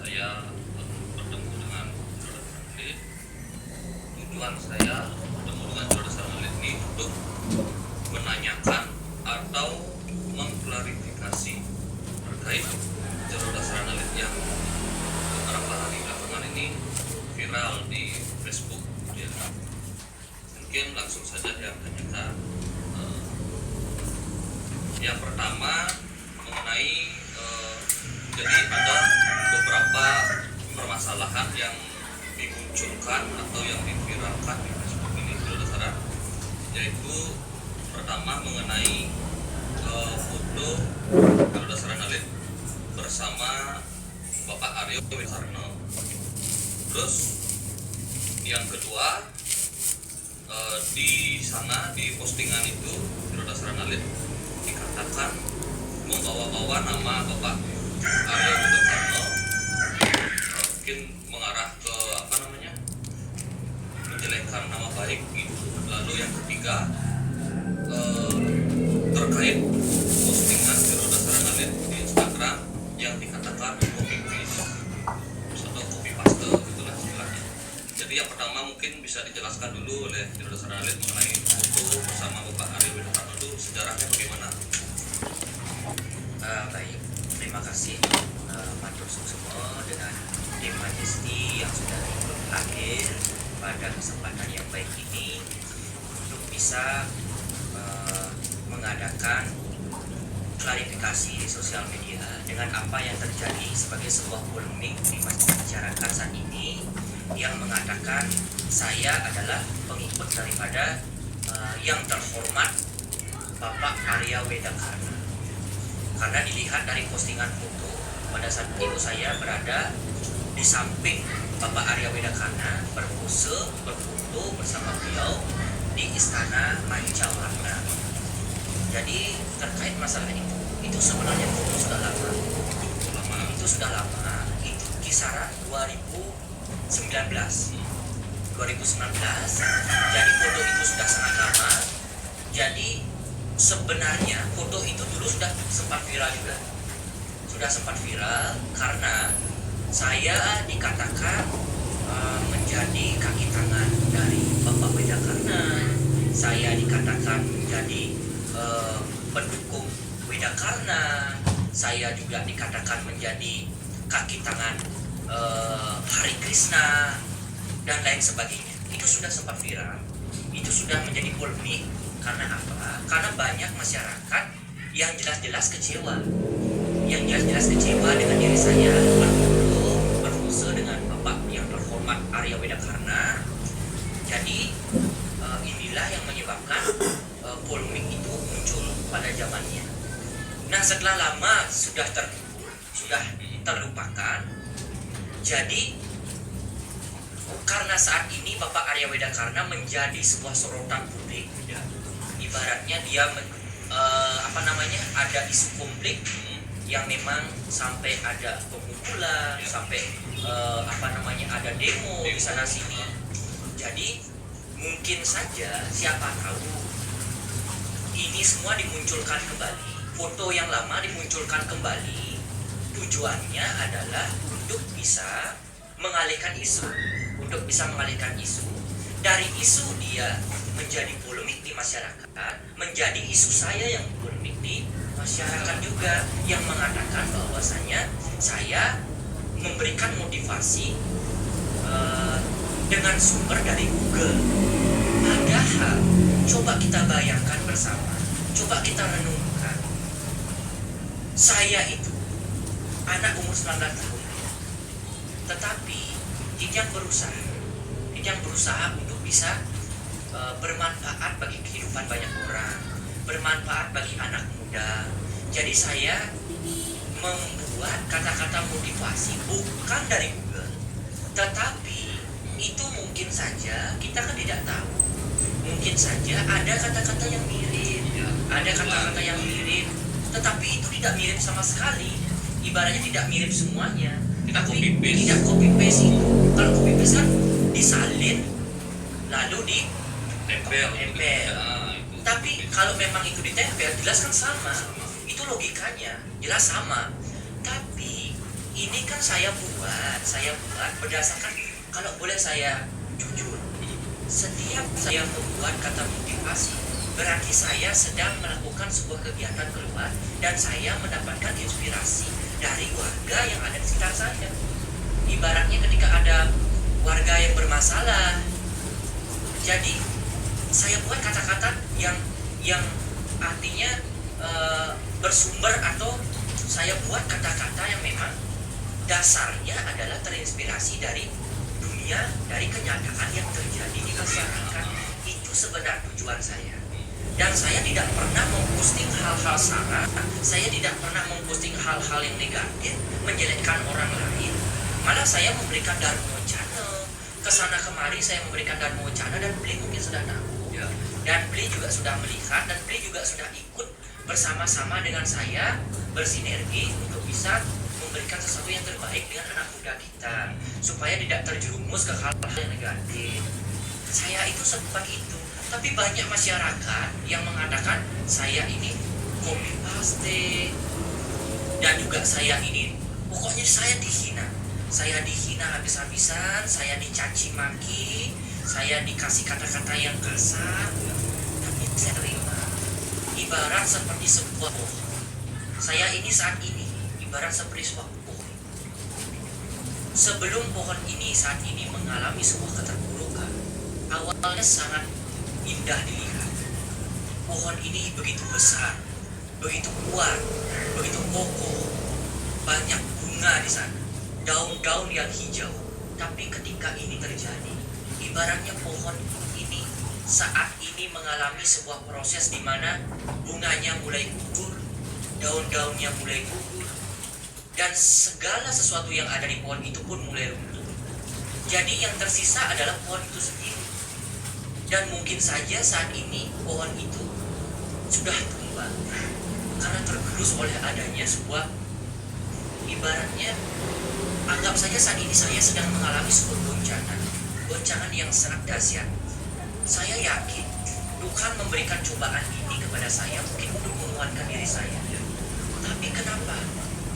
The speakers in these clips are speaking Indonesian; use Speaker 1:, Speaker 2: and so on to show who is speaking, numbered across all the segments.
Speaker 1: saya bertemu dengan saudara Sanlit. Tujuan saya bertemu dengan saudara Sanlit ini untuk menanyakan atau mengklarifikasi terkait saudara Sanlit yang beberapa hari belakangan ini viral di Facebook. Ya. Mungkin langsung saja yang tanyakan. Yang pertama mengenai jadi ada beberapa permasalahan yang dimunculkan atau yang diviralkan di Facebook ini, saudara, yaitu pertama mengenai foto saudara Sanlit bersama Bapak Aryo Widarno. Terus yang kedua, di sana di postingan itu saudara Sanlit dikatakan membawa-bawa nama Bapak Aryo Widarno, mungkin mengarah ke menjelekkan nama baik gitu. Lalu yang ketiga, terkait postingan saudara Sanlit di Instagram yang dikatakan copy paste atau copy paste gitulah istilahnya. Jadi yang pertama mungkin bisa dijelaskan dulu oleh saudara Sanlit mengenai foto bersama Bapak Aryo Widarno itu sejarahnya bagaimana?
Speaker 2: Baik, terima kasih matur semua dengan tim Majesty yang sudah ikut hadir pada kesempatan yang baik ini untuk bisa mengadakan klarifikasi di sosial media dengan apa yang terjadi sebagai sebuah polemik di masyarakat saat ini yang mengatakan saya adalah pengikut daripada yang terhormat Bapak Aryo Widarno. Karena dilihat dari postingan foto, pada saat itu saya berada di samping Bapak Aryo Widarno berfoto bersama beliau di Istana Mancawarna. Jadi terkait masalah itu sebenarnya foto sudah lama. Itu sudah lama, itu kisaran 2019. Jadi foto itu sudah sangat lama. Jadi sebenarnya foto itu dulu sudah sempat viral juga. Sudah sempat viral karena saya dikatakan menjadi kaki tangan dari Bapak Widarno. Saya dikatakan menjadi pendukung Widarno. Saya juga dikatakan menjadi kaki tangan Hari Krishna dan lain sebagainya. Itu sudah sempat viral. Itu sudah menjadi polemik. Karena apa? Karena banyak masyarakat yang jelas-jelas kecewa. Yang jelas-jelas kecewa dengan diri saya berfoto dengan Bapak yang terhormat Aryo Widarno. Jadi inilah yang menyebabkan polemik itu muncul pada zamannya. Nah, setelah lama sudah terlupakan. Jadi karena saat ini Bapak Aryo Widarno menjadi sebuah sorotan publik. Ibaratnya dia ada isu konflik yang memang sampai ada pemukulan, sampai ada demo di sana sini. Jadi mungkin saja siapa tahu ini semua dimunculkan kembali, foto yang lama dimunculkan kembali. Tujuannya adalah untuk bisa mengalihkan isu, dari isu dia menjadi polemik di masyarakat, menjadi isu saya yang polemik di masyarakat juga, yang mengatakan bahwasanya saya memberikan motivasi dengan sumber dari Google. Padahal coba kita bayangkan bersama, coba kita renungkan, saya itu anak umur 19 tahun, tetapi tidak berusaha untuk bisa bermanfaat bagi kehidupan banyak orang, bermanfaat bagi anak muda. Jadi saya membuat kata-kata motivasi bukan dari Google, tetapi itu mungkin saja kita kan tidak tahu. Mungkin saja ada kata-kata yang mirip, tetapi itu tidak mirip sama sekali. Ibaratnya tidak mirip semuanya. Tidak copy paste itu. Kalau copy paste kan disalin lalu ditempel. Tapi kalau memang itu ditempel, jelas kan sama. Itu logikanya, jelas sama. Tapi ini kan saya buat berdasarkan, kalau boleh saya jujur, setiap saya membuat kata motivasi berarti saya sedang melakukan sebuah kegiatan keluar dan saya mendapatkan inspirasi dari warga yang ada di sekitar saya. Ibaratnya ketika ada warga yang bermasalah, jadi saya buat kata-kata yang artinya bersumber, atau saya buat kata-kata yang memang dasarnya adalah terinspirasi dari dunia, dari kenyataan yang terjadi di masyarakat. Itu sebenarnya tujuan saya. Dan saya tidak pernah memposting hal-hal salah, saya tidak pernah memposting hal-hal yang negatif, menjelekkan orang lain. Malah saya memberikan Dharma Channel, kesana kemari saya memberikan Dharma Channel, dan beliau mungkin sudah tahu, dan beliau juga sudah melihat, dan beliau juga sudah ikut bersama-sama dengan saya bersinergi untuk bisa memberikan sesuatu yang terbaik dengan anak muda kita, supaya tidak terjerumus ke hal-hal yang negatif. Saya itu seperti itu. Tapi banyak masyarakat yang mengatakan saya ini copy paste, dan juga saya ini, pokoknya saya dihina habis-habisan, saya dicaci maki, saya dikasih kata-kata yang kasar, tapi saya terima. Ibarat seperti sebuah pohon. Saya ini saat ini ibarat seperti sebuah pohon. Sebelum pohon ini saat ini mengalami sebuah keterpurukan, awalnya sangat indah dilihat. Pohon ini begitu besar, begitu kuat, begitu kokoh, banyak bunga di sana, daun-daun yang hijau. Tapi ketika ini terjadi, ibaratnya pohon ini saat ini mengalami sebuah proses di mana bunganya mulai gugur, daun-daunnya mulai gugur, dan segala sesuatu yang ada di pohon itu pun mulai runtuh. Jadi yang tersisa adalah pohon itu sendiri. Dan mungkin saja saat ini pohon itu sudah tumbang karena tergerus oleh adanya sebuah, ibaratnya, anggap saja saat ini saya sedang mengalami sebuah goncangan yang sangat dahsyat. Saya yakin Tuhan memberikan cobaan ini kepada saya mungkin untuk menguatkan diri saya. Tapi kenapa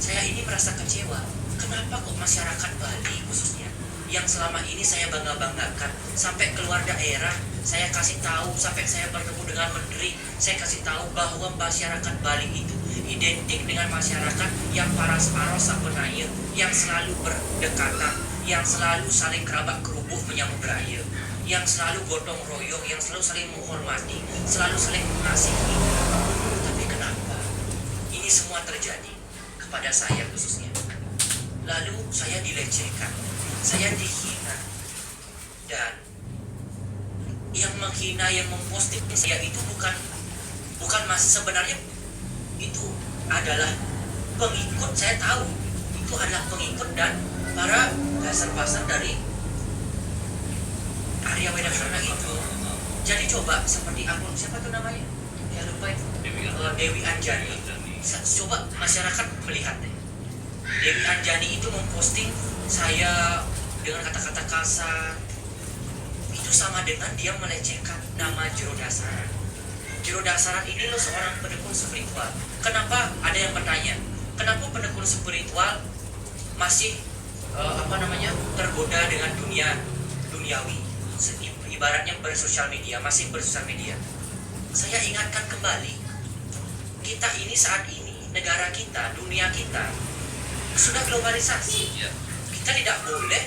Speaker 2: saya ini merasa kecewa? Kenapa kok masyarakat Bali khususnya yang selama ini saya bangga-banggakan, sampai keluar daerah saya kasih tahu, sampai saya bertemu dengan menteri, saya kasih tahu bahwa masyarakat Bali itu identik dengan masyarakat yang paras-paros sapenaya, yang selalu berdekatan, yang selalu saling kerabat kerubuh menyambut raya, yang selalu gotong royong, yang selalu saling menghormati, selalu saling mengasihi. Tapi kenapa ini semua terjadi kepada saya khususnya? Lalu saya dilecehkan, saya dihina, dan yang menghina, yang memposting saya itu bukan masih, sebenarnya itu adalah pengikut. Saya tahu itu adalah pengikut dan para dasar-dasar dari Arya Wedasana itu. Jadi coba seperti akun siapa tuh namanya? Ya lupa itu. Dewi Anjani. Coba masyarakat melihat deh. Dewi Anjani itu memposting saya dengan kata-kata kasar. Itu sama dengan dia melecehkan nama Jero Dasaran. Jero Dasaran ini loh seorang pendekar spiritual. Kenapa ada yang bertanya, kenapa pendekar spiritual masih tergoda dengan dunia duniawi, ibaratnya bersosial media, masih bersosial media? Saya ingatkan kembali, kita ini saat ini, negara kita, dunia kita sudah globalisasi. Kita tidak boleh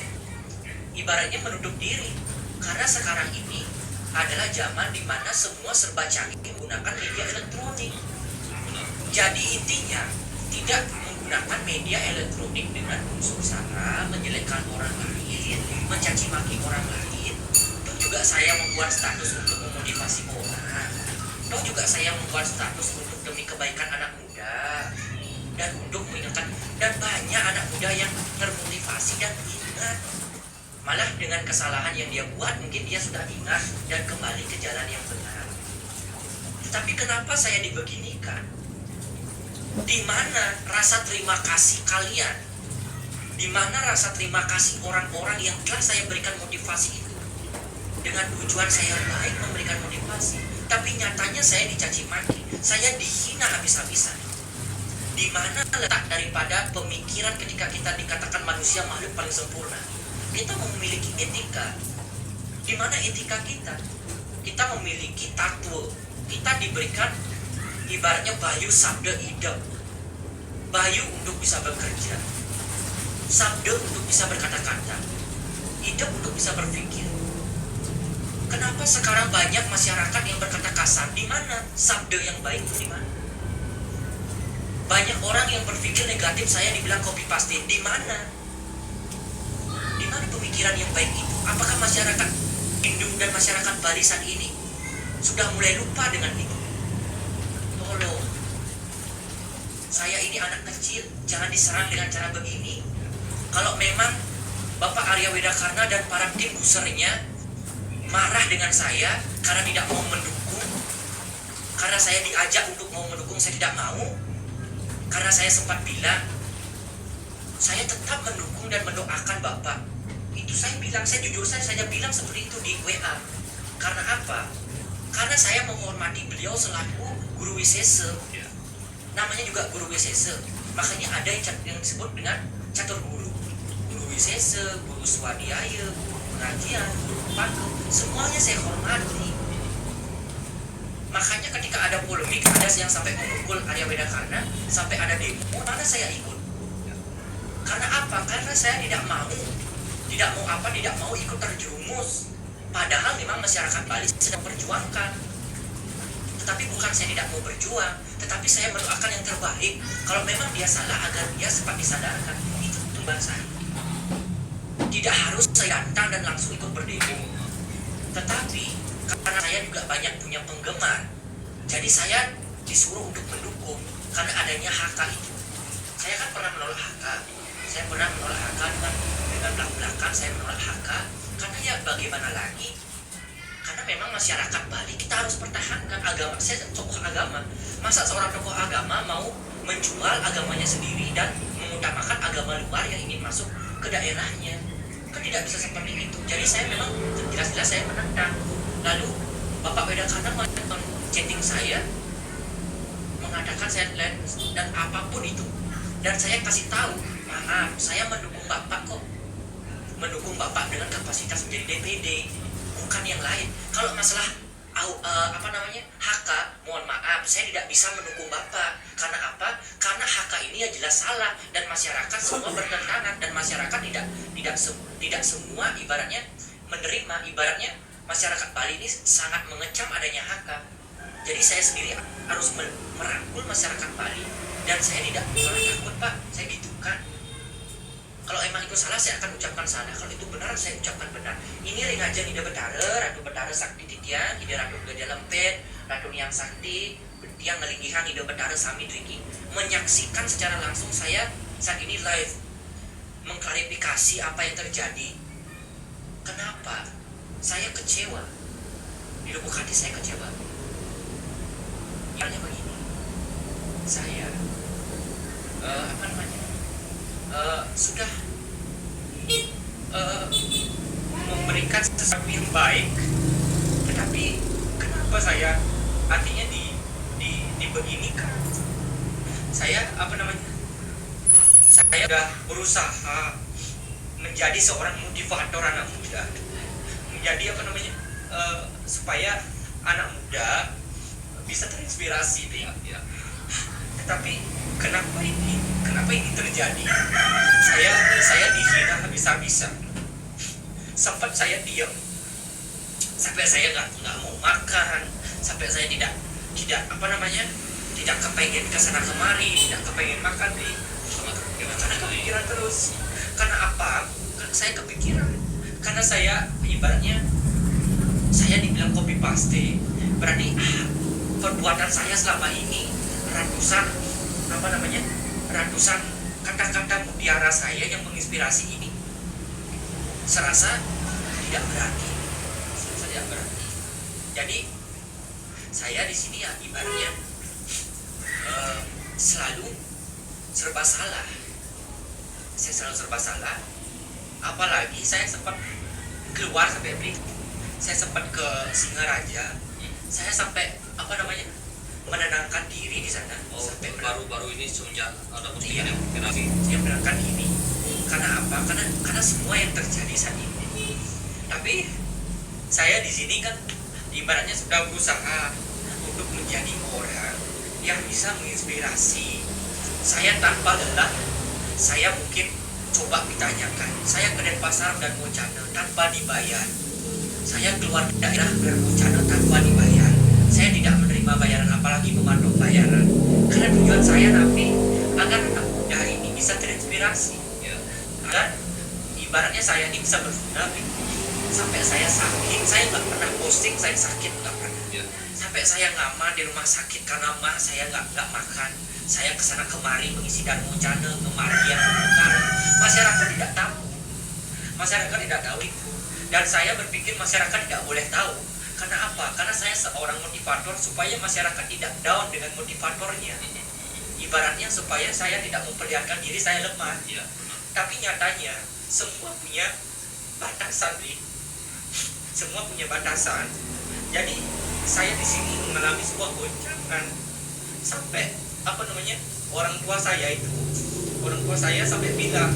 Speaker 2: ibaratnya menutup diri, karena sekarang ini adalah zaman di mana semua serba canggih menggunakan media elektronik. Jadi intinya tidak menggunakan media elektronik dengan unsur sara, menjelekkan orang lain, mencaci maki orang lain. Toh juga saya membuat status untuk memotivasi orang. Toh juga saya membuat status untuk demi kebaikan anak muda dan untuk mengingatkan, dan banyak anak muda yang termotivasi dan ingat. Malah dengan kesalahan yang dia buat, mungkin dia sudah ingat dan kembali ke jalan yang benar. Tetapi kenapa saya dibeginikan? Di mana rasa terima kasih kalian? Di mana rasa terima kasih orang-orang yang telah saya berikan motivasi itu? Dengan tujuan saya baik memberikan motivasi, tapi nyatanya saya dicaci maki, saya dihina habis-habisan. Di mana letak daripada pemikiran ketika kita dikatakan manusia makhluk paling sempurna? Kita memiliki etika. Di mana etika kita? Kita memiliki tatwa. Kita diberikan ibaratnya bayu sabda idam. Bayu untuk bisa bekerja, sabda untuk bisa berkata-kata, idam untuk bisa berpikir. Kenapa sekarang banyak masyarakat yang berkata kasar? Di mana sabda yang baik itu di mana? Banyak orang yang berpikir negatif, saya dibilang copy paste. Di mana? Di mana pemikiran yang baik itu? Apakah masyarakat Hindu dan masyarakat Bali saat ini sudah mulai lupa dengan itu? Tolong, saya ini anak kecil, jangan diserang dengan cara begini. Kalau memang Bapak Arya Wedakarna dan para tim usernya marah dengan saya karena tidak mau mendukung, karena saya diajak untuk mau mendukung, saya tidak mau. Karena saya sempat bilang, saya tetap mendukung dan mendoakan Bapak. Itu saya bilang, saya jujur saya bilang seperti itu di WA. Karena apa? Karena saya menghormati beliau selaku guru Wisesa. Namanya juga guru Wisesa. Makanya ada yang disebut dengan catur guru. Guru Wisesa, guru Swadhyaya, guru pengajian, guru pangku, semuanya saya hormati. Makanya ketika ada polemik, ada yang sampai memukul Arya Wedakarna, sampai ada demo, mana saya ikut? Karena apa? Karena saya tidak mau ikut terjerumus. Padahal memang masyarakat Bali sedang berjuangkan. Tetapi bukan saya tidak mau berjuang, tetapi saya mendoakan yang terbaik. Kalau memang dia salah, agar dia sempat disadarkan. Itu tumbal saya. Tidak harus saya datang dan langsung ikut berdemo. Tetapi karena saya juga banyak punya penggemar, jadi saya disuruh untuk mendukung karena adanya HK itu. Saya kan pernah menolak HK. Saya pernah menolak HK dengan belak-belakan. Saya menolak HK karena ya bagaimana lagi? Karena memang masyarakat Bali kita harus pertahankan agama. Saya tokoh agama. Masa seorang tokoh agama mau menjual agamanya sendiri dan mengutamakan agama luar yang ingin masuk ke daerahnya? Kan tidak bisa seperti itu. Jadi saya memang jelas-jelas saya menentang. Lalu Bapak Wedakarna chatting saya, mengatakan saya dan apapun itu. Dan saya kasih tahu, maaf, saya mendukung Bapak kok. Mendukung Bapak dengan kapasitas menjadi DPD, bukan yang lain. Kalau masalah HK, mohon maaf, saya tidak bisa mendukung Bapak. Karena apa? Karena HK ini ya jelas salah dan masyarakat semua bertentangan dan masyarakat tidak semua ibaratnya menerima. Ibaratnya masyarakat Bali ini sangat mengecam adanya HK. Jadi saya sendiri harus merangkul masyarakat Bali dan saya tidak pernah takut, Pak. Saya gitukan. Kalau emang itu salah, saya akan ucapkan salah. Kalau itu benar, saya ucapkan benar. Ini Ringajan Ida Betara, Ratu Betara Sakti Titian, Ida Ratu Gede Lempet, Ratu Yang Sakti, Tiang Ngelinggihan Ida Betara Sami Driki. Menyaksikan secara langsung saya saat ini live. Mengklarifikasi apa yang terjadi. Kenapa? Saya kecewa. Di lubuk hati saya kecewa. Hanya begini. Saya sudah memberikan sesuatu yang baik, tetapi kenapa saya artinya dibeginikan? Saya saya sudah berusaha menjadi seorang motivator anak muda, menjadi supaya anak muda bisa terinspirasi, ya. Tetapi kenapa ini terjadi? Saya dihina habis-habisan. Sempat saya diam, sampai saya nggak mau makan, sampai saya tidak kepengen kesana kemari, tidak kepengen makan karena kepikiran terus. Karena apa? Saya kepikiran. Karena saya ibaratnya saya dibilang copy paste, berarti perbuatan saya selama ini ratusan kata-kata mutiara saya yang menginspirasi ini serasa tidak berarti. Jadi saya di sini ya ibaratnya selalu serba salah. Saya selalu serba salah. Apalagi saya sempat keluar sampai beli. Saya sempat ke Singaraja. Saya sampai menenangkan diri di sana.
Speaker 1: Oh,
Speaker 2: Sampai
Speaker 1: baru-baru ini semenjak ada
Speaker 2: Iya.
Speaker 1: postingan yang viral.
Speaker 2: dia menenangkan diri. Karena apa? Karena semua yang terjadi saat ini. Tapi saya di sini kan ibaratnya sudah berusaha untuk menjadi orang yang bisa menginspirasi. Saya tanpa lelah, saya mungkin coba ditanyakan. Saya ke Denpasar dan Wacana tanpa dibayar. Saya keluar daerah Wacana tanpa dibayar. Saya tidak menerima bayaran, apalagi memandang bayaran. Karena tujuan saya nanti agar anak muda ini bisa terinspirasi.
Speaker 1: Ya.
Speaker 2: Dan ibaratnya saya ini bisa berguna. Sampai saya sakit, saya nggak pernah posting saya sakit, nggak pernah.
Speaker 1: Ya.
Speaker 2: Sampai saya ngaman di rumah sakit karena mah saya nggak makan. Saya kesana kemari mengisi dan Wacana, kemari yang bukan. Masyarakat tidak tahu. Masyarakat tidak tahu itu. Dan saya berpikir masyarakat tidak boleh tahu. Karena apa? Karena saya seorang motivator supaya masyarakat tidak down dengan motivatornya. Ibaratnya supaya saya tidak memperlihatkan diri saya lemah.
Speaker 1: Ya.
Speaker 2: Tapi nyatanya semua punya batasan, Bli. Semua punya batasan. Jadi saya di sini mengalami sebuah goncangan sampai orang tua saya sampai bilang,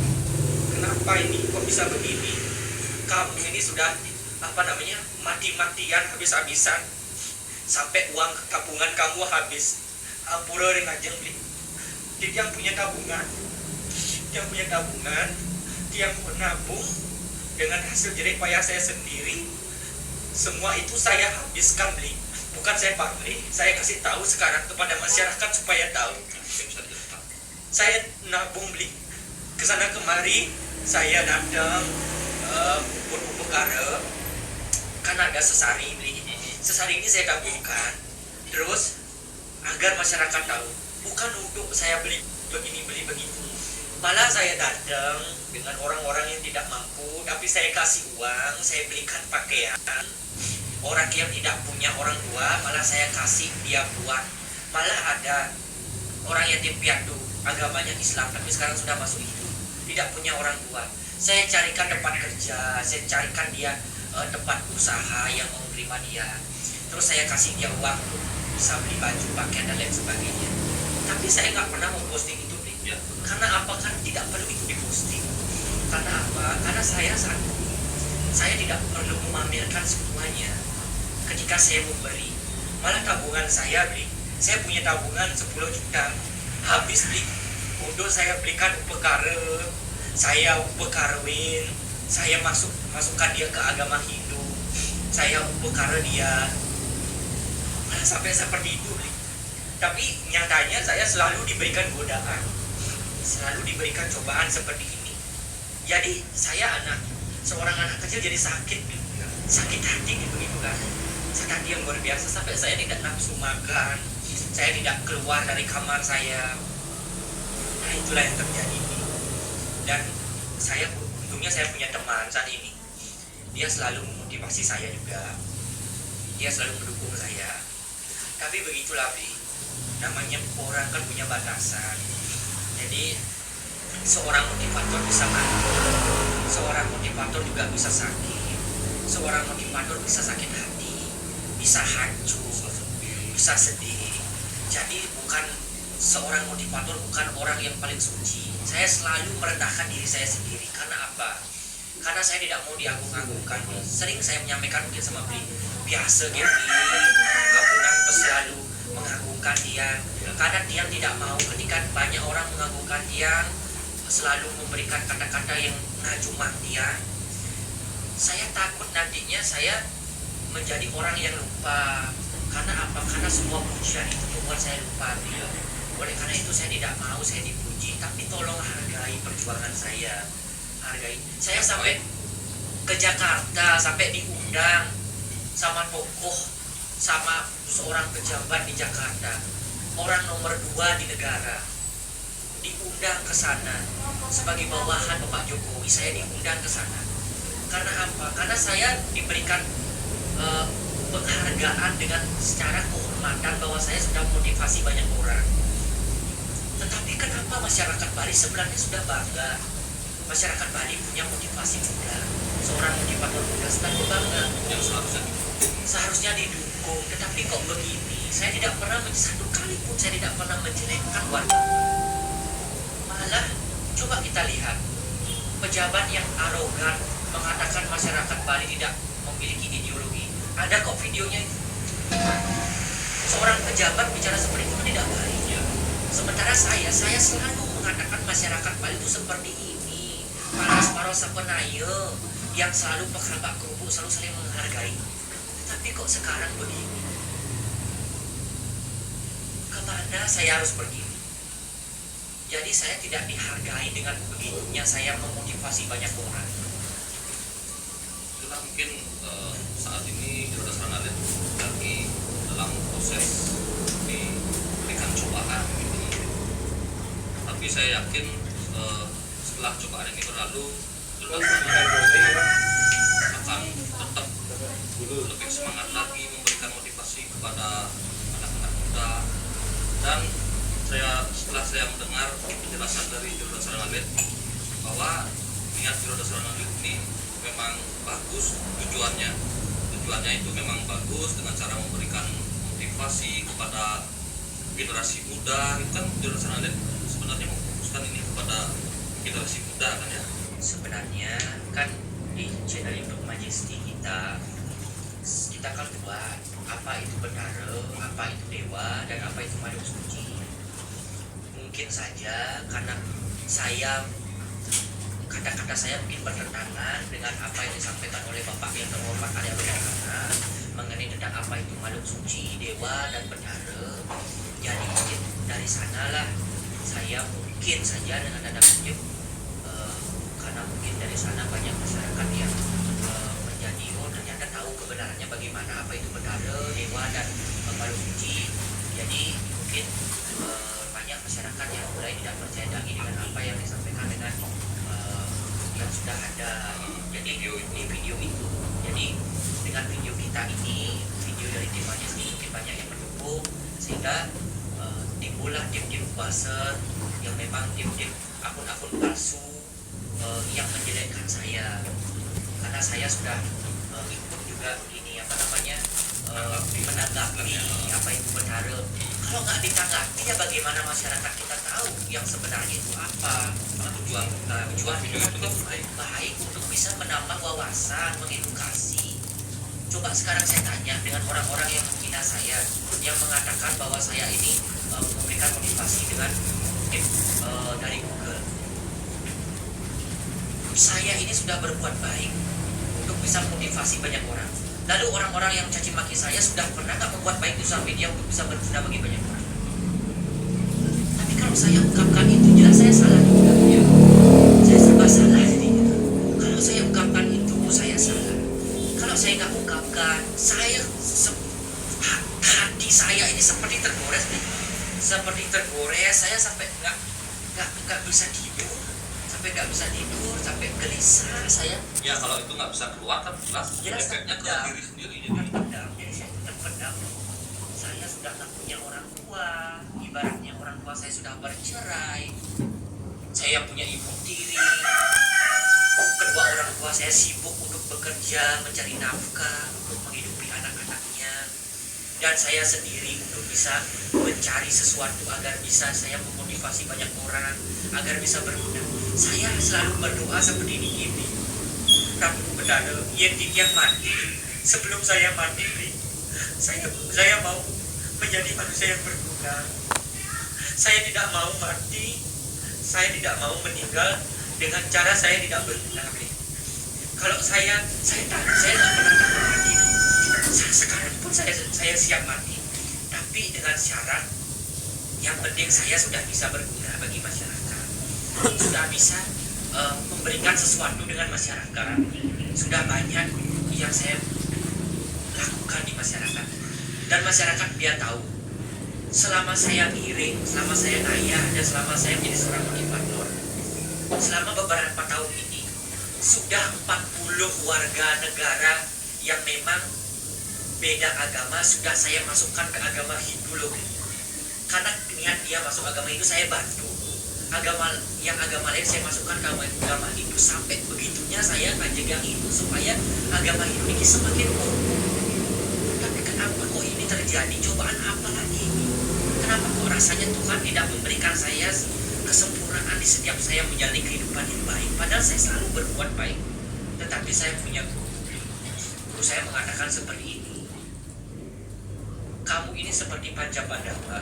Speaker 2: kenapa ini kok bisa begini? Kamu ini sudah mati-matian, habis-habisan, sampai uang tabungan kamu habis. Ampura dengan jeng, Bli. Jadi yang punya tabungan, yang menabung dengan hasil jerih payah saya sendiri, semua itu saya habiskan, Bli. Bukan saya pamrih, saya kasih tahu sekarang kepada masyarakat supaya tahu. Saya nabung, Bli. Kesana kemari saya datang perkara karena ada sesari, Bli. Sesari ini saya tabungkan terus agar masyarakat tahu, bukan untuk saya beli begini beli begitu. Malah saya datang dengan orang-orang yang tidak mampu, tapi saya kasih uang, saya belikan pakaian. Orang yang tidak punya orang tua, malah saya kasih dia buat. Malah ada orang yatim piatu, agamanya Islam, tapi sekarang sudah masuk itu, tidak punya orang tua. Saya carikan tempat kerja, saya carikan dia tempat usaha yang mau menerima dia. Terus saya kasih dia uang untuk bisa beli baju, pakaian dan lain sebagainya. Tapi saya nggak pernah memposting itu, Bli.
Speaker 1: Ya.
Speaker 2: Karena apa? Kan tidak perlu itu diposting. Karena apa? Karena saya satu, saya tidak perlu memamerkan semuanya. Ketika saya memberi, malah tabungan saya, Bli, saya punya tabungan 10 juta habis, Bli, untuk saya belikan upekara, saya upekarwin, saya masukkan dia ke agama Hindu, saya upekara dia, malah sampai seperti itu, Bli. Tapi nyatanya saya selalu diberikan godaan, selalu diberikan cobaan seperti ini. Jadi saya seorang anak kecil jadi sakit, Bli. Sakit hati begitu kan. Sakit hati yang luar biasa sampai saya tidak nafsu makan, saya tidak keluar dari kamar saya. Nah, itulah yang terjadi. Dan untungnya saya punya teman saat ini. Dia selalu memotivasi saya juga. Dia selalu mendukung saya. Tapi begitulah, Bi. Namanya orang kan punya batasan. Jadi seorang motivator bisa mati. Seorang motivator juga bisa sakit. Seorang motivator bisa sakit hati, bisa hancur, bisa sedih. Jadi seorang motivator bukan orang yang paling suci. Saya selalu merendahkan diri saya sendiri. Karena apa? Karena saya tidak mau diagung-agungkan. Sering saya menyampaikan mungkin sama Bli, biasa gitu, aku selalu mengagungkan dia. Karena dia tidak mau ketika banyak orang mengagungkan dia, selalu memberikan kata-kata yang ngajumah dia. Saya takut nantinya saya menjadi orang yang lupa. Karena apa? Karena semua pujian itu membuat saya lupa dia. Oleh karena itu saya tidak mau saya dipuji. Tapi tolong hargai perjuangan saya. Hargai. Saya sampai ke Jakarta, sampai diundang sama tokoh, sama seorang pejabat di Jakarta, orang nomor 2 di negara, diundang ke sana sebagai bawahan Bapak Jokowi. Saya diundang ke sana. Karena apa? Karena saya diberikan penghargaan dengan secara kehormatan bahwa saya sudah motivasi banyak orang. Tetapi kenapa masyarakat Bali sebenarnya sudah bangga? Masyarakat Bali punya motivasi muda. Seorang motivator muda sedang berbangga.
Speaker 1: Yang seharusnya
Speaker 2: Seharusnya didukung, tetapi kok begini? Saya tidak pernah satu kali pun saya tidak pernah menjelekkan warga. Malah coba kita lihat pejabat yang arogan mengatakan masyarakat Bali tidak memiliki ideologi. Ada kok videonya itu. Seorang pejabat bicara seperti itu tidak baik. Sementara saya selalu mengatakan masyarakat Bali itu seperti ini. Paras-paras sepenaya yang selalu berkerbak kerupuk, selalu saling menghargai. Tapi kok sekarang begini? Kemana saya harus pergi? Jadi saya tidak dihargai dengan begitunya saya memotivasi banyak orang.
Speaker 1: Itulah mungkin saat ini Garuda Serangan Alit lagi dalam proses diberikan cobaan gitu. Tapi saya yakin setelah cobaan ini berlalu Garuda Serangan Alit akan tetap lebih semangat lagi memberikan motivasi kepada anak-anak muda. Dan setelah saya mendengar penjelasan dari Garuda Serangan Alit bahwa niat Garuda Serangan Alit ini memang bagus, tujuannya itu memang bagus dengan cara memberikan motivasi kepada generasi muda. Itu kan Garuda Serangan Alit sebenarnya memfokuskan ini kepada generasi muda kan ya.
Speaker 2: Sebenarnya kan di channel YouTube Majesty kita kan buat apa itu bendara, apa itu dewa, dan apa itu makhluk suci. Mungkin saja karena saya kata-kata saya mungkin bertentangan dengan apa yang disampaikan oleh Bapak yang terhormat Arya Bendahara mengenai tentang apa itu makhluk suci, dewa, dan bendara. Jadi mungkin dari sanalah saya mungkin saja dengan tanda kutip karena mungkin dari sana banyak masyarakat yang menjadi ternyata tahu kebenarannya bagaimana apa itu bendara, dewa, dan makhluk suci. Jadi mungkin banyak masyarakat yang mulai tidak percaya lagi dengan apa yang disampaikan dengan yang sudah ada. Jadi di video itu, jadi dengan video kita ini, video dari tim Majesty mungkin banyak yang mendukung sehingga timbullah tim-tim buzzer yang memang tim-tim akun-akun palsu yang menjelekkan saya, karena saya sudah ikut juga begini menanggapi apa itu bendara. Kalau nggak ditanggapi ya bagaimana masyarakat kita tahu yang sebenarnya itu apa? Tujuan video itu kan baik untuk bisa menambah wawasan, mengedukasi. Coba sekarang saya tanya dengan orang-orang yang menghina saya, yang mengatakan bahwa saya ini memberikan motivasi dengan dari Google. Saya ini sudah berbuat baik untuk bisa motivasi banyak orang. Lalu orang-orang yang caci maki saya sudah pernah nggak membuat baik di sosial media untuk bisa berguna bagi banyak orang. Tapi kalau saya ungkapkan itu jelas saya salah juga. Ya. Saya serba salah jadi. Kalau saya ungkapkan itu saya salah. Kalau saya nggak ungkapkan, hati saya ini seperti tergores nih. Seperti tergores, saya sampai nggak bisa tidur. Nggak bisa tidur, sampai gelisah saya.
Speaker 1: Ya kalau itu nggak bisa keluar kan jelas efeknya ke diri sendiri.
Speaker 2: Jadi saya terpendam. Saya sudah tak punya orang tua, ibaratnya orang tua saya sudah bercerai. Saya punya ibu tiri. Kedua orang tua saya sibuk untuk bekerja, mencari nafkah, untuk menghidupi anak-anaknya. Dan saya sendiri untuk bisa mencari sesuatu agar bisa saya memotivasi banyak orang, agar bisa berguna. Saya selalu berdoa seperti ini. Prabu Bendara, yang mati. Sebelum saya mati, saya mau menjadi manusia yang berguna. Saya tidak mau mati. Saya tidak mau meninggal dengan cara saya tidak berguna. Kalau saya nggak pernah takut mati. Sekarang pun saya siap mati. Tapi dengan syarat yang penting saya sudah bisa berguna bagi masyarakat. Sudah bisa memberikan sesuatu dengan masyarakat. Sudah banyak yang saya lakukan di masyarakat. Dan masyarakat biar tahu, selama saya ngiring, selama saya ayah, dan selama saya menjadi seorang motivator, selama beberapa tahun ini, sudah 40 warga negara yang memang beda agama sudah saya masukkan ke agama Hindu loh. Karena niat dia masuk agama Hindu saya bantu. Agama lain saya masukkan ke agama Hindu, sampai begitunya saya menjaga itu supaya agama Hindu ini semakin kokoh. Tapi kenapa kok ini terjadi terjadi? Cobaan apa lagi ini? Kenapa kok rasanya Tuhan tidak memberikan saya kesempurnaan di setiap saya menjalani kehidupan yang baik? Padahal saya selalu berbuat baik. Tetapi saya punya guru. Guru saya mengatakan seperti ini. Kamu ini seperti Pancapandawa.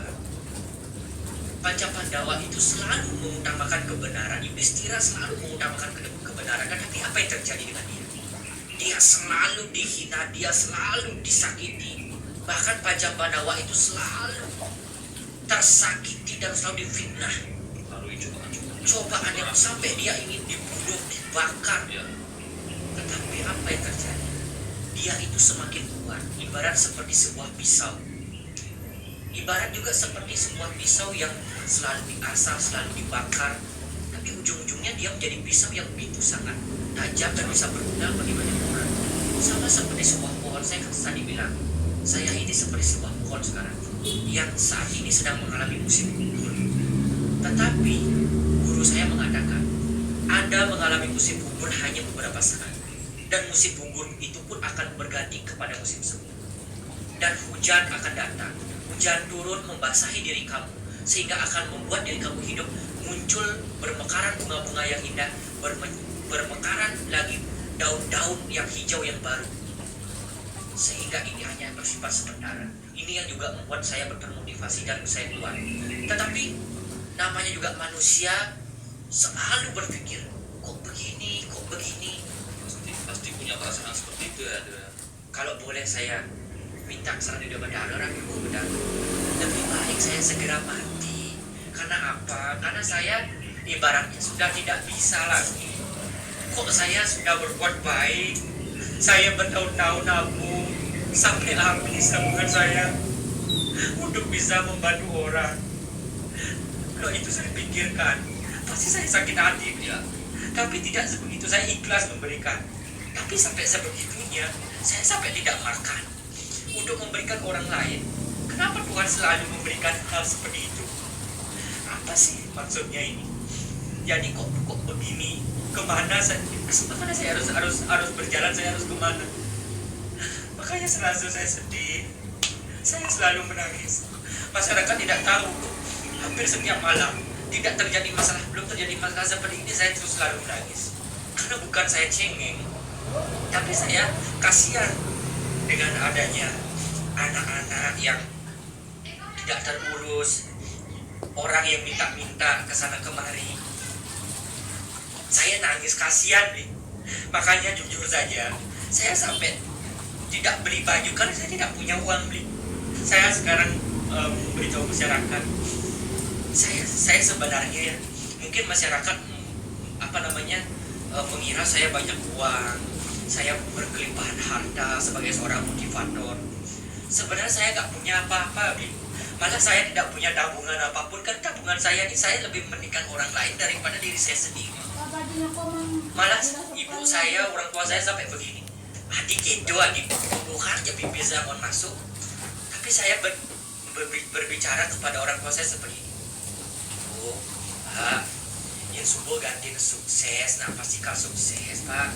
Speaker 2: Pancapandawa itu selalu mengutamakan kebenaran. Yudhistira selalu mengutamakan kebenaran. Tetapi apa yang terjadi dengan dia? Dia selalu dihina, dia selalu disakiti. Bahkan Pancapandawa itu selalu tersakiti dan selalu difitnah. Cobaan yang sampai dia ingin dibunuh, dibakar. Tetapi apa yang terjadi? Dia itu semakin kuat. Ibarat seperti sebuah pisau. Ibarat juga seperti sebuah pisau yang selalu diasah, selalu dibakar. Tapi ujung-ujungnya dia menjadi pisau yang begitu sangat tajam dan bisa berguna bagi banyak orang. Sama seperti sebuah pohon, saya kan tadi bilang, saya ini seperti sebuah pohon sekarang yang saat ini sedang mengalami musim gugur. Tetapi guru saya mengatakan, Anda mengalami musim gugur hanya beberapa saat, dan musim gugur itu pun akan berganti kepada musim semi. Dan hujan akan datang. Hujan turun membasahi diri kamu, sehingga akan membuat diri kamu hidup, muncul bermekaran bunga-bunga yang indah, bermekaran lagi daun-daun yang hijau yang baru. Sehingga ini hanya bersifat sementara. Ini yang juga membuat saya termotivasi dan saya kuat. Tetapi namanya juga manusia selalu berpikir, kok begini, kok begini.
Speaker 1: Pasti punya perasaan seperti itu ya.
Speaker 2: Kalau boleh saya minta saran dari Bedara, lebih baik saya segera mati. Karena apa? Karena saya ibaratnya sudah tidak bisa lagi. Kok saya sudah berbuat baik, saya bertahun-tahun nabung sampai habis tabungan saya untuk bisa membantu orang. Kalau itu saya pikirkan, pasti saya sakit hati ya. Tapi tidak sebegitu, saya ikhlas memberikan. Tapi sampai sebegitunya, saya sampai tidak makan untuk memberikan orang lain. Kenapa Tuhan selalu memberikan hal seperti itu? Apa sih maksudnya ini? Jadi kok begini? Kemana saya harus berjalan? Saya harus kemana? Makanya selalu saya sedih. Saya selalu menangis. Masyarakat tidak tahu. Hampir setiap malam belum terjadi masalah seperti ini, saya terus selalu menangis. Karena bukan saya cengeng, tapi saya kasihan dengan adanya anak-anak yang tidak terurus, orang yang minta-minta ke sana kemari. Saya nangis, kasihan nih. Makanya jujur saja, saya sampai tidak beli baju karena saya tidak punya uang beli. Saya sekarang beritahu masyarakat, saya sebenarnya ya, mungkin masyarakat mengira saya banyak uang, saya berkelimpahan harta sebagai seorang motivator. Sebenarnya saya nggak punya apa-apa, malah saya tidak punya tabungan apapun. Kan tabungan saya ini, saya lebih mementingkan orang lain daripada diri saya sendiri. Malah ibu saya, orang tua saya sampai begini, adik bukan aja bibir saya mau masuk. Tapi saya berbicara kepada orang tua saya seperti ini, Bu, Pak, yang subuh ganti sukses, nah pasti kau sukses Pak.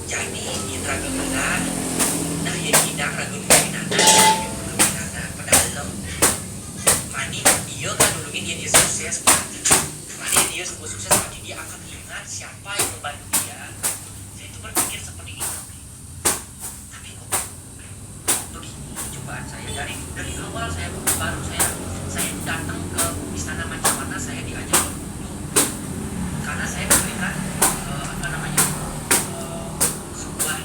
Speaker 2: Jadi Indra Gemala, nah yang tidak ragu nana pedalem, mani dia kan nulungin dia sukses Pak. Mani dia subuh sukses, mani dia akan ingat siapa yang membantu dia. Saya itu berpikir seperti itu. Tapi kok begini cobaan saya dari awal saya datang ke istana Mancawata, saya diajak berfoto karena saya memberikan sebuah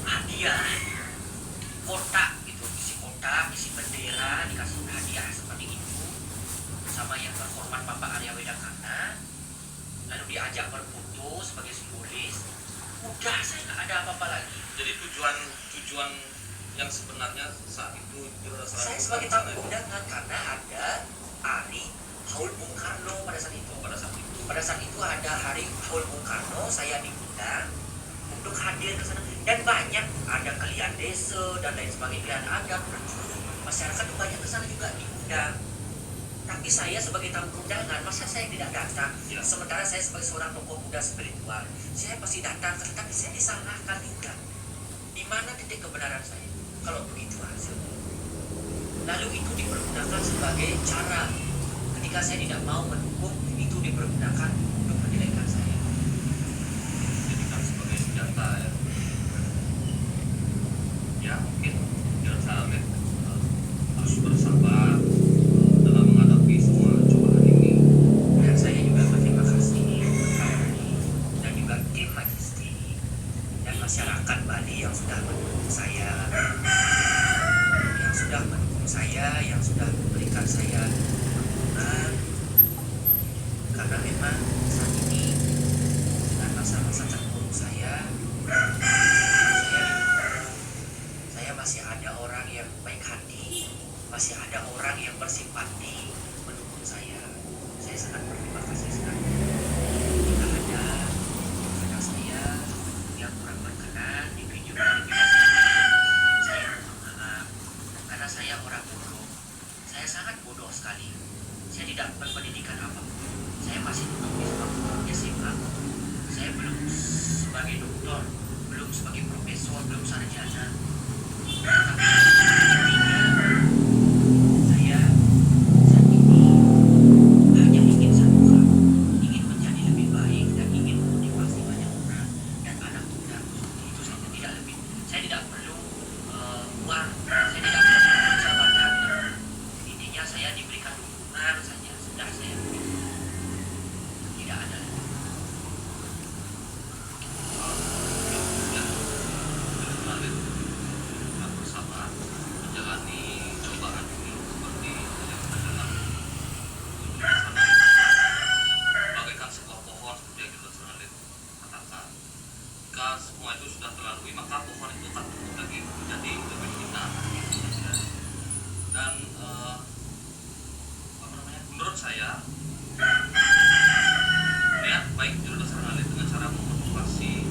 Speaker 2: hadiah kotak gitu, isi bendera, dikasih hadiah seperti itu sama yang terhormat Bapak Arya Wedakana, lalu diajak berfoto sebagai simbolis. Udah, saya nggak ada apa-apa lagi.
Speaker 1: Jadi tujuan yang sebenarnya saat itu
Speaker 2: saya sebagai tamu undangan karena ada hari Haul Bung Karno pada saat itu. Pada saat itu ada hari Haul Bung Karno, saya diundang untuk hadir ke sana. Dan banyak, ada kalian desa dan lain sebagainya, ada masyarakat banyak ke sana juga diundang. Tapi saya sebagai tamu undangan, masa saya tidak datang? Ya. Sementara saya sebagai seorang tokoh muda spiritual, saya pasti datang, tetapi saya disalahkan juga. Di mana titik kebenaran saya? Kalau begitu hasilnya. lalu itu dipergunakan sebagai cara ketika saya tidak mau mendukung, itu dipergunakan untuk menjelekkan saya.
Speaker 1: Jadikan sebagai senjata ya. Ya mungkin jangan salah harus bersabar dalam menghadapi semua cobaan ini.
Speaker 2: Dan saya juga berterima kasih kepada dan juga tim Majesty dan masyarakat Bali yang sudah mendukung saya, yang sudah memberikan saya dukungan, karena memang saat ini dengan masa-masa terburuk saya masih ada orang yang baik hati, masih ada orang yang bersimpati mendukung saya. Saya sangat berterima kasih sekali. Jika ada anak saya yang kurang berkenan di video ini, saya mohon maaf karena saya orang bodoh. Saya sangat bodoh sekali. Saya tidak berpendidikan apapun. Saya masih duduk di bangku SMA. Saya belum sebagai doktor, belum sebagai profesor, belum sarjana. Tapi intinya saya saat ini hanya ingin satu hal, ingin menjadi lebih baik dan ingin memotivasi banyak orang dan anak muda. Itu saja, tidak lebih. Saya tidak perlu uang, saya tidak perlu jabatan. Intinya saya diberikan dukungan saja, sudah saya beri. Tidak ada lagi.
Speaker 1: Bersama menjalani cobaan ini seperti yang dalam sana bagaikan sebuah pohon seperti yang kita Sonalin katakan. Jika semua itu sudah terlalui, maka pohon itu akan tumbuh lagi menjadi lebih indah. Dan menurut saya niat baik Juru Sonalin dengan cara memotivasi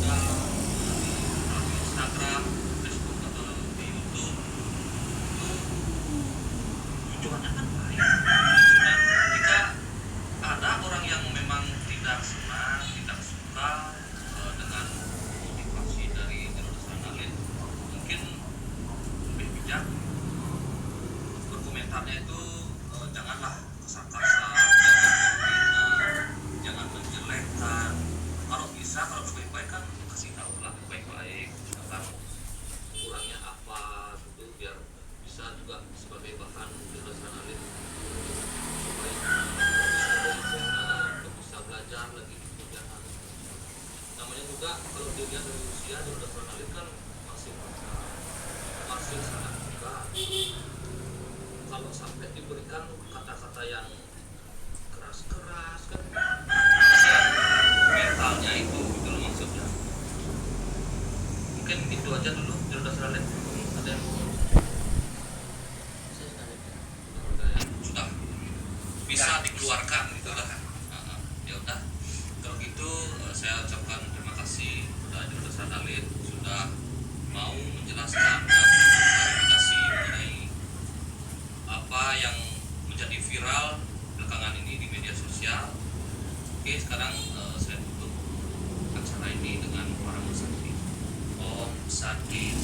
Speaker 1: melalui Instagram, Facebook atau di YouTube itu tujuannya kan baik. Dan jika ada orang yang memang tidak senang, tidak suka dengan motivasi dari Juru Sonalin, mungkin lebih bijak berkomentarnya itu janganlah kasar-kasar, jangan menjelekkan. Kalau bisa, kalau baik-baik kan kasih tahu lah baik-baik tentang kurangnya apa gitu, biar bisa juga sebagai bahan Juru Sonalin supaya bisa belajar lagi di kuliahan. Namanya juga kalau dilihat dari usia Juru Sonalin kan masih muda, masih sangat muda. Kalau sampai diberikan kata-kata yang keras-keras kan mentalnya itu gitu loh maksudnya. Mungkin itu aja dulu Juru Sonalin. Ada yang sudah bisa dikeluarkan gitu lah. Ya udah, kalau gitu saya ucapkan terima kasih kepada Juru Sonalin sudah mau menjelaskan dan klarifikasi mengenai apa yang menjadi viral belakangan ini di media sosial. Oke, sekarang saya tutup acara ini dengan para musafir. Om Santi.